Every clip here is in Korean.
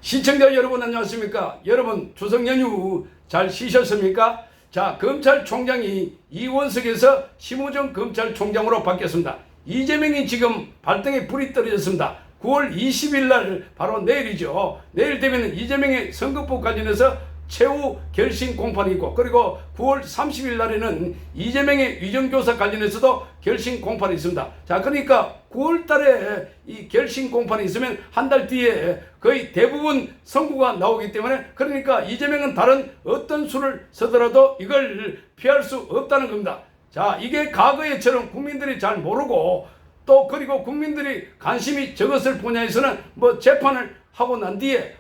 시청자 여러분 안녕하십니까? 여러분 추석 연휴 잘 쉬셨습니까? 자, 검찰총장이 이원석에서 심우정 검찰총장으로 바뀌었습니다. 이재명이 지금 발등에 불이 떨어졌습니다. 9월 20일 날 바로 내일이죠. 내일 되면 이재명의 선거법 관련해서 최후 결심 공판이 있고, 그리고 9월 30일 날에는 이재명의 위정교사 관련해서도 결심 공판이 있습니다. 자, 그러니까 9월 달에 이 결심 공판이 있으면 한 달 뒤에 거의 대부분 선고가 나오기 때문에, 그러니까 이재명은 다른 어떤 수를 쓰더라도 이걸 피할 수 없다는 겁니다. 자, 이게 과거에처럼 국민들이 잘 모르고, 또 그리고 국민들이 관심이 적었을 분야에서는 뭐 재판을 하고 난 뒤에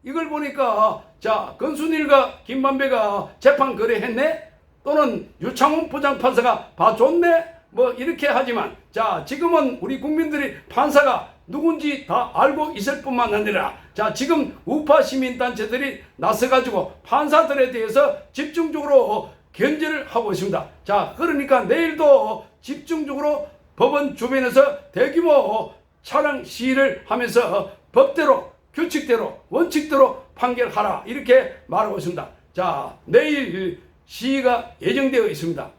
이걸 보니까 자, 건순일과 김만배가 재판 거래했네, 또는 유창훈 부장판사가 봐줬네, 뭐 이렇게 하지만, 자, 지금은 우리 국민들이 판사가 누군지 다 알고 있을 뿐만 아니라, 자, 지금 우파 시민단체들이 나서가지고 판사들에 대해서 집중적으로 견제를 하고 있습니다. 자, 그러니까 내일도 집중적으로 법원 주변에서 대규모 차량 시위를 하면서 법대로, 규칙대로, 원칙대로 판결하라, 이렇게 말하고 있습니다. 자, 내일 시위가 예정되어 있습니다.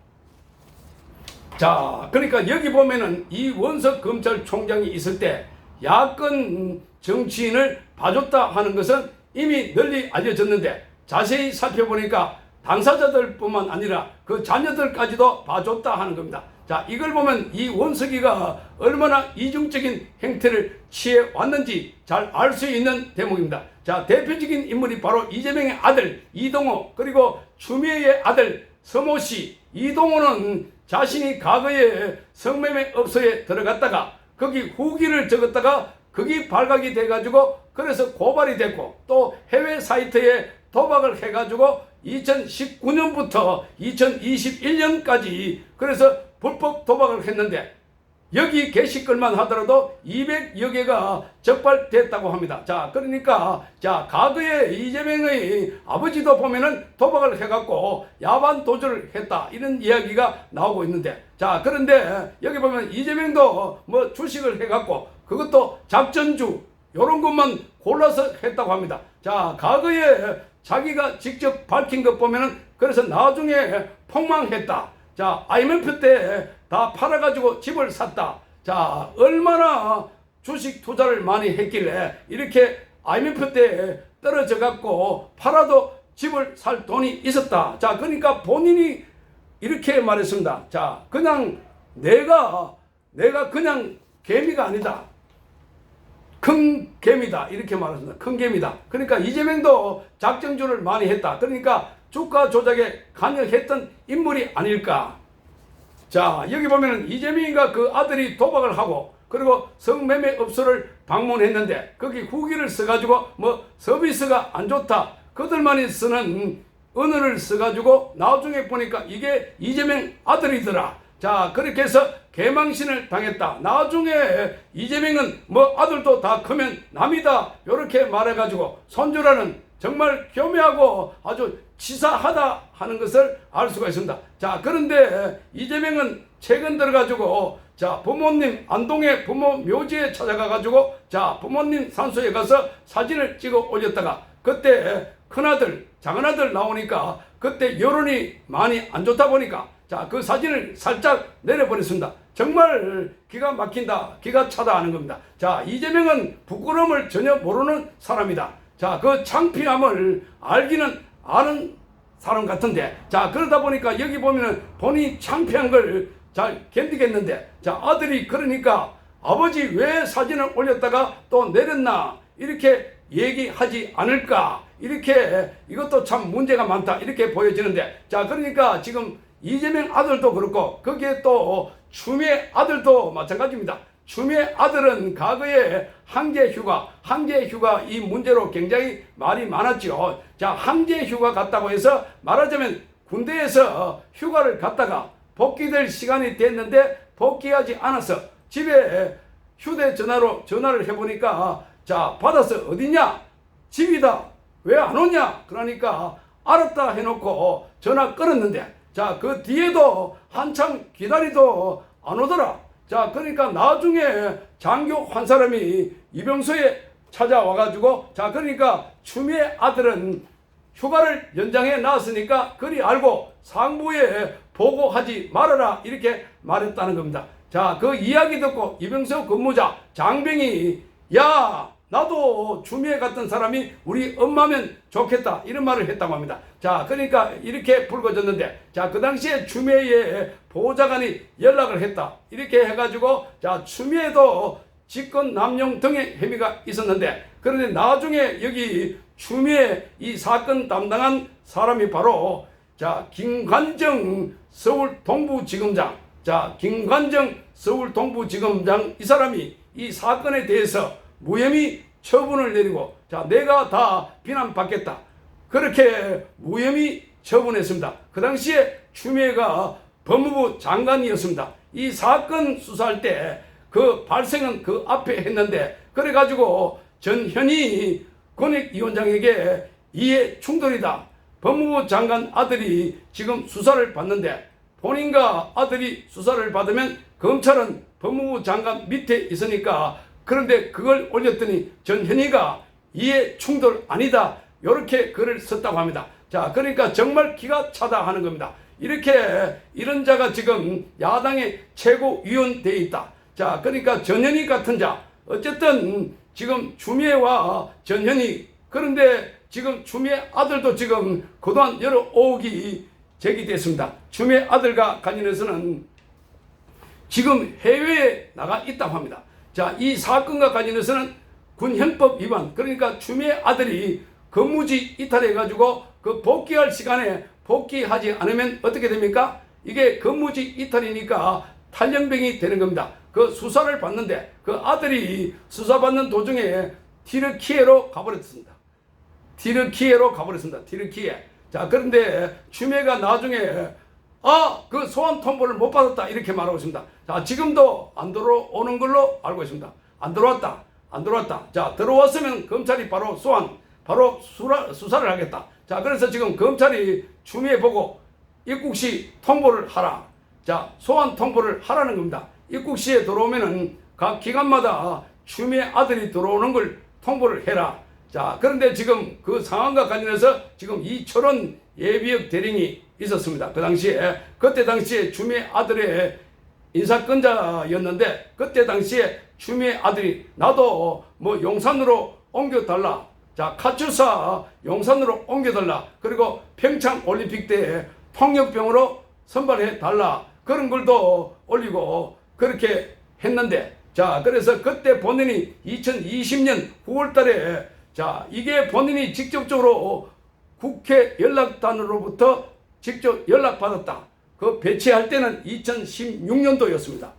자, 그러니까 여기 보면은 이원석 검찰총장이 있을 때 야권 정치인을 봐줬다 하는 것은 이미 널리 알려졌는데, 자세히 살펴보니까 당사자들뿐만 아니라 그 자녀들까지도 봐줬다 하는 겁니다. 자, 이걸 보면 이원석이가 얼마나 이중적인 행태를 취해 왔는지 잘 알 수 있는 대목입니다. 자, 대표적인 인물이 바로 이재명의 아들 이동호, 그리고 추미애의 아들 서모씨. 이동호는 자신이 과거에 성매매 업소에 들어갔다가 거기 후기를 적었다가 거기 발각이 돼가지고 그래서 고발이 됐고, 또 해외 사이트에 도박을 해가지고 2019년부터 2021년까지 그래서 불법 도박을 했는데, 여기 게시글만 하더라도 200여 개가 적발됐다고 합니다. 자, 그러니까 자, 과거에 이재명의 아버지도 보면은 도박을 해갖고 야반 도주를 했다, 이런 이야기가 나오고 있는데, 자, 그런데 여기 보면 이재명도 뭐 주식을 해갖고 그것도 작전주 요런 것만 골라서 했다고 합니다. 자, 과거에 자기가 직접 밝힌 것 보면은 그래서 나중에 폭망했다. 자, IMF 때 다 팔아가지고 집을 샀다. 자, 얼마나 주식 투자를 많이 했길래 이렇게 IMF 때 떨어져갖고 팔아도 집을 살 돈이 있었다. 자, 그러니까 본인이 이렇게 말했습니다. 자, 그냥 내가 그냥 개미가 아니다, 큰 개미다, 이렇게 말했습니다. 큰 개미다. 그러니까 이재명도 작정주를 많이 했다. 그러니까 주가 조작에 관여했던 인물이 아닐까. 자, 여기 보면은 이재명이가 그 아들이 도박을 하고 그리고 성매매 업소를 방문했는데 거기 후기를 써가지고 뭐 서비스가 안 좋다, 그들만이 쓰는 언어를 써가지고 나중에 보니까 이게 이재명 아들이더라. 자, 그렇게 해서 개망신을 당했다. 나중에 이재명은 뭐 아들도 다 크면 남이다, 이렇게 말해가지고 손주라는 정말 교묘하고 아주 치사하다 하는 것을 알 수가 있습니다. 자, 그런데 이재명은 최근 들어가지고 자, 부모님 안동의 부모 묘지에 찾아가가지고 자, 부모님 산소에 가서 사진을 찍어 올렸다가 그때 큰아들 작은아들 나오니까 그때 여론이 많이 안 좋다 보니까 자, 그 사진을 살짝 내려버렸습니다. 정말 기가 막힌다, 기가 차다 하는 겁니다. 자, 이재명은 부끄러움을 전혀 모르는 사람이다. 자, 그 창피함을 알기는 아는 사람 같은데, 자, 그러다 보니까 여기 보면은 본인이 창피한 걸 잘 견디겠는데, 자, 아들이 그러니까 아버지 왜 사진을 올렸다가 또 내렸나, 이렇게 얘기하지 않을까, 이렇게 이것도 참 문제가 많다, 이렇게 보여지는데, 자, 그러니까 지금 이재명 아들도 그렇고 거기에 또 추미애 아들도 마찬가지입니다. 추미애 아들은 과거에 항제휴가 이 문제로 굉장히 말이 많았죠. 자, 항제휴가 갔다고 해서 말하자면 군대에서 휴가를 갔다가 복귀될 시간이 됐는데 복귀하지 않아서 집에 휴대전화로 전화를 해보니까 자, 받아서 어디냐, 집이다, 왜 안 오냐, 그러니까 알았다 해놓고 전화 끊었는데, 자, 그 뒤에도 한참 기다리도 안 오더라. 자, 그러니까 나중에 장교 한 사람이 이병서에 찾아와가지고 자 그러니까 추미애 아들은 휴가를 연장해 놨으니까 그리 알고 상부에 보고하지 말아라 이렇게 말했다는 겁니다. 자 그 이야기 듣고 이병석 근무자 장병이 야 나도 추미애 같은 사람이 우리 엄마면 좋겠다 이런 말을 했다고 합니다. 자 그러니까 이렇게 불거졌는데 자 그 당시에 추미애의 보좌관이 연락을 했다 이렇게 해가지고 자 추미애도 직권 남용 등의 혐의가 있었는데 그런데 나중에 여기 추미애 이 사건 담당한 사람이 바로 자 김관정 서울 동부지검장 자 김관정 서울 동부지검장 이 사람이 이 사건에 대해서 무혐의 처분을 내리고 자 내가 다 비난받겠다 그렇게 무혐의 처분했습니다. 그 당시에 추미애가 법무부 장관이었습니다. 이 사건 수사할 때 그 발생은 그 앞에 했는데 그래가지고 전현희 권익위원장에게 이해 충돌이다. 법무부 장관 아들이 지금 수사를 받는데 본인과 아들이 수사를 받으면 검찰은 법무부 장관 밑에 있으니까 그런데 그걸 올렸더니 전현희가 이해 충돌 아니다. 이렇게 글을 썼다고 합니다. 자, 그러니까 정말 기가 차다 하는 겁니다. 이렇게 이런 자가 지금 야당의 최고위원대에 있다. 자, 그러니까 전현희 같은 자 어쨌든 지금 추미애와 전현희 그런데 지금 추미애 아들도 지금 그동안 여러 의혹이 제기됐습니다. 추미애 아들과 관련해서는 지금 해외에 나가 있다고 합니다. 자, 이 사건과 관련해서는 군형법 위반 그러니까 추미애 아들이 근무지 이탈해가지고 그 복귀할 시간에 복귀하지 않으면 어떻게 됩니까? 이게 근무지 이탈이니까 탈영병이 되는 겁니다. 그 수사를 받는데 그 아들이 수사받는 도중에 티르키예로 가버렸습니다. 티르키예. 자, 그런데 추미애가 나중에 그 소환 통보를 못 받았다 이렇게 말하고 있습니다. 자, 지금도 안 들어오는 걸로 알고 있습니다. 안 들어왔다. 자, 들어왔으면 검찰이 바로 수사를 하겠다. 자, 그래서 지금 검찰이 추미애 보고 입국시 통보를 하라. 자, 소환 통보를 하라는 겁니다. 입국시에 들어오면은 각 기관마다 추미애 아들이 들어오는 걸 통보를 해라. 자, 그런데 지금 그 상황과 관련해서 지금 이철원 예비역 대령이 있었습니다. 그때 당시에 추미애 아들의 인사권자였는데 그때 당시에 추미애 아들이 나도 뭐 용산으로 옮겨달라. 자, 카츄사 용산으로 옮겨달라. 그리고 평창 올림픽 때 폭력병으로 선발해 달라. 그런 글도 올리고 그렇게 했는데 자, 그래서 그때 본인이 2020년 9월 달에 자, 이게 본인이 직접적으로 국회 연락단으로부터 직접 연락받았다. 그 배치할 때는 2016년도였습니다.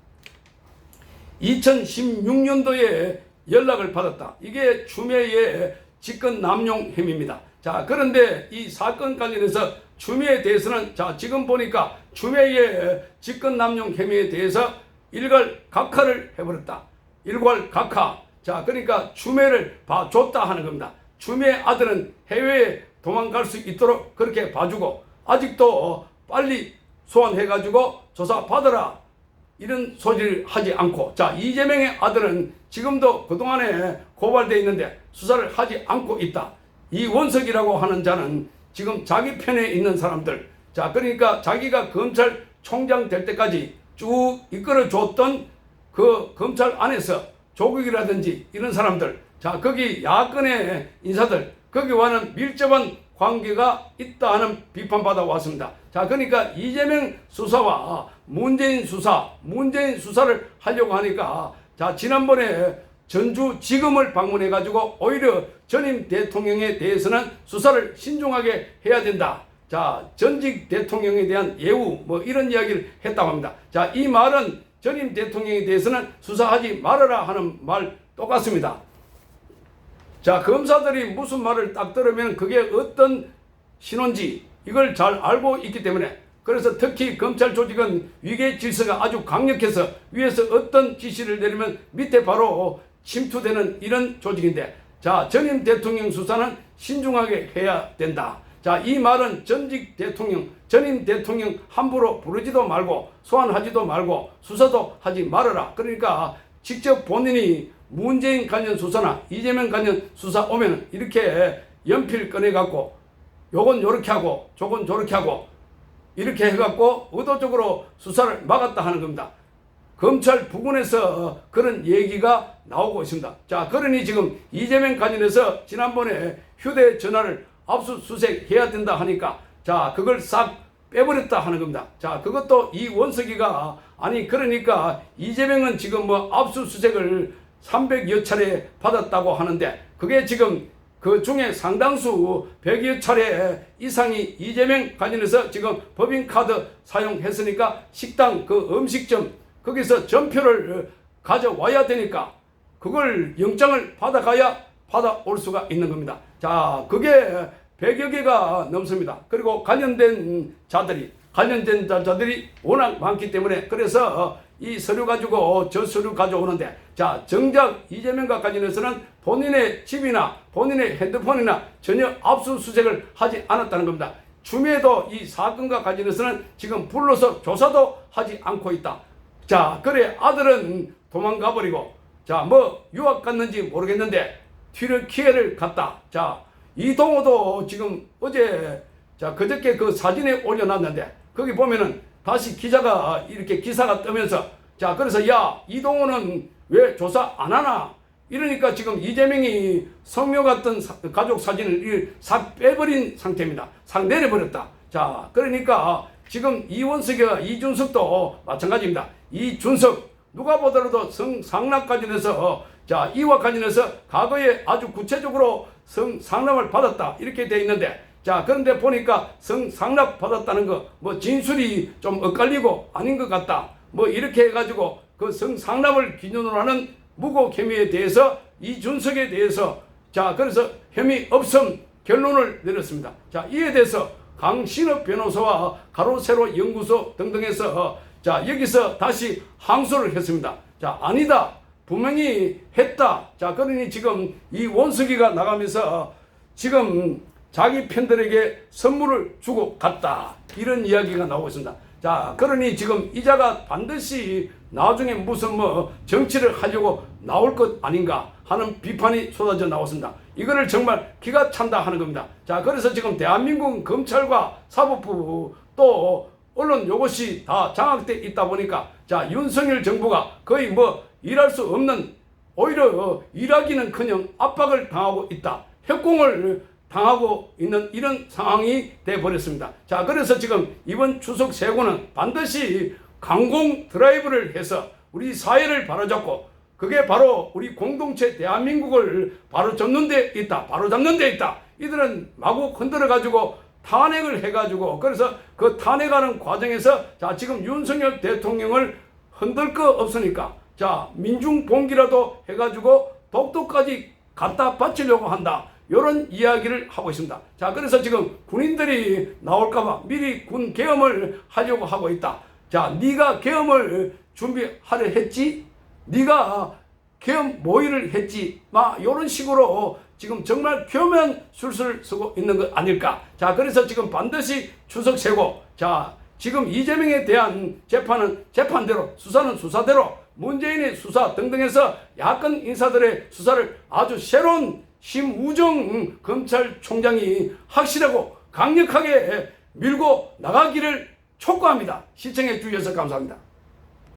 2016년도에 연락을 받았다. 이게 추미애의 직권 남용 혐의입니다. 자, 그런데 이 사건 관련해서 추미애에 대해서는 자, 지금 보니까 추미애의 직권 남용 혐의에 대해서 일괄 각하를 해버렸다. 일괄 각하. 자, 그러니까 추미애를 봐줬다 하는 겁니다. 추미애 아들은 해외에 도망갈 수 있도록 그렇게 봐주고 아직도 빨리 소환해가지고 조사받아라 이런 소리를 하지 않고 자, 이재명의 아들은 지금도 그동안에 고발되어 있는데 수사를 하지 않고 있다. 이원석이라고 하는 자는 지금 자기 편에 있는 사람들 자, 그러니까 자기가 검찰총장 될 때까지 쭉 이끌어줬던 그 검찰 안에서 조국이라든지 이런 사람들 자, 거기 야권의 인사들 거기와는 밀접한 관계가 있다 하는 비판받아 왔습니다. 자, 그러니까 이재명 수사와 문재인 수사를 하려고 하니까 자, 지난번에 전주지검을 방문해 가지고 오히려 전임 대통령에 대해서는 수사를 신중하게 해야 된다. 자, 전직 대통령에 대한 예우 뭐 이런 이야기를 했다고 합니다. 자, 이 말은 전임 대통령에 대해서는 수사하지 말아라 하는 말 똑같습니다. 자, 검사들이 무슨 말을 딱 들으면 그게 어떤 신호인지 이걸 잘 알고 있기 때문에 그래서 특히 검찰 조직은 위계 질서가 아주 강력해서 위에서 어떤 지시를 내리면 밑에 바로 침투되는 이런 조직인데 자, 전임 대통령 수사는 신중하게 해야 된다. 자, 이 말은 전직 대통령, 전임 대통령 함부로 부르지도 말고 소환하지도 말고 수사도 하지 말아라. 그러니까 직접 본인이 문재인 관련 수사나 이재명 관련 수사 오면 이렇게 연필 꺼내갖고 요건 요렇게 하고 저건 저렇게 하고 이렇게 해갖고 의도적으로 수사를 막았다 하는 겁니다. 검찰 부근에서 그런 얘기가 나오고 있습니다. 자, 그러니 지금 이재명 관련해서 지난번에 휴대전화를 압수수색해야 된다 하니까 자, 그걸 싹 빼버렸다 하는 겁니다. 자, 그것도 이 원석이가 아니 그러니까 이재명은 지금 뭐 압수수색을 300여 차례 받았다고 하는데 그게 지금 그 중에 상당수 100여 차례 이상이 이재명 관련해서 지금 법인카드 사용했으니까 식당 그 음식점 거기서 전표를 가져와야 되니까 그걸 영장을 받아가야 받아올 수가 있는 겁니다. 자, 그게 100여 개가 넘습니다. 그리고 관련된 자들이 워낙 많기 때문에 그래서 이 서류 가지고 저 서류 가져오는데 자, 정작 이재명과 관련해서는 본인의 집이나 본인의 핸드폰이나 전혀 압수수색을 하지 않았다는 겁니다. 추미애도 이 사건과 관련해서는 지금 불러서 조사도 하지 않고 있다. 자, 그래 아들은 도망가 버리고 자, 뭐 유학 갔는지 모르겠는데 튀르키예를 갔다. 자, 이동호도 지금 어제 자 그저께 그 사진에 올려놨는데 거기 보면은 다시 기자가 이렇게 기사가 뜨면서 자 그래서 야 이동호는 왜 조사 안 하나 이러니까 지금 이재명이 성묘 같은 가족 사진을 싹 빼버린 상태입니다. 싹 내려버렸다. 자 그러니까 지금 이원석이와 이준석도 마찬가지입니다. 이준석 누가 보더라도 성상납 관련해서 자 이와 관련해서 과거에 아주 구체적으로 성상납을 받았다 이렇게 돼 있는데 자 그런데 보니까 성상납 받았다는 거 뭐 진술이 좀 엇갈리고 아닌 것 같다 뭐 이렇게 해가지고 그 성상납을 기준으로 하는 무고 혐의에 대해서 이준석에 대해서 자 그래서 혐의 없음 결론을 내렸습니다. 자 이에 대해서 강신업 변호사와 가로세로 연구소 등등에서 자 여기서 다시 항소를 했습니다. 자 아니다 분명히 했다. 자 그러니 지금 이 원석이가 나가면서 지금 자기 팬들에게 선물을 주고 갔다 이런 이야기가 나오고 있습니다. 자 그러니 지금 이자가 반드시 나중에 무슨 뭐 정치를 하려고 나올 것 아닌가 하는 비판이 쏟아져 나왔습니다. 이거를 정말 기가 찬다 하는 겁니다. 자 그래서 지금 대한민국 검찰과 사법부 또 언론 요것이 다 장악돼 있다 보니까 자 윤석열 정부가 거의 뭐 일할 수 없는 오히려 일하기는커녕 압박을 당하고 있다. 협공을 당하고 있는 이런 상황이 돼 버렸습니다. 자 그래서 지금 이번 추석 세고는 반드시 강공 드라이브를 해서 우리 사회를 바로잡고 그게 바로 우리 공동체 대한민국을 바로잡는 데 있다. 바로잡는 데 있다. 이들은 마구 흔들어 가지고 탄핵을 해 가지고 그래서 그 탄핵하는 과정에서 자 지금 윤석열 대통령을 흔들 거 없으니까 자 민중봉기라도 해 가지고 독도까지 갖다 바치려고 한다. 이런 이야기를 하고 있습니다. 자 그래서 지금 군인들이 나올까봐 미리 군 계엄을 하려고 하고 있다. 자 네가 계엄을 준비하려 했지? 네가 계엄 모의를 했지? 막 이런 식으로 지금 정말 교면 술술 쓰고 있는 것 아닐까? 자 그래서 지금 반드시 추석 세고 자 지금 이재명에 대한 재판은 재판대로 수사는 수사대로 문재인의 수사 등등해서 야권 인사들의 수사를 아주 새로운 심우정 검찰총장이 확실하고 강력하게 밀고 나가기를 촉구합니다. 시청해 주셔서 감사합니다.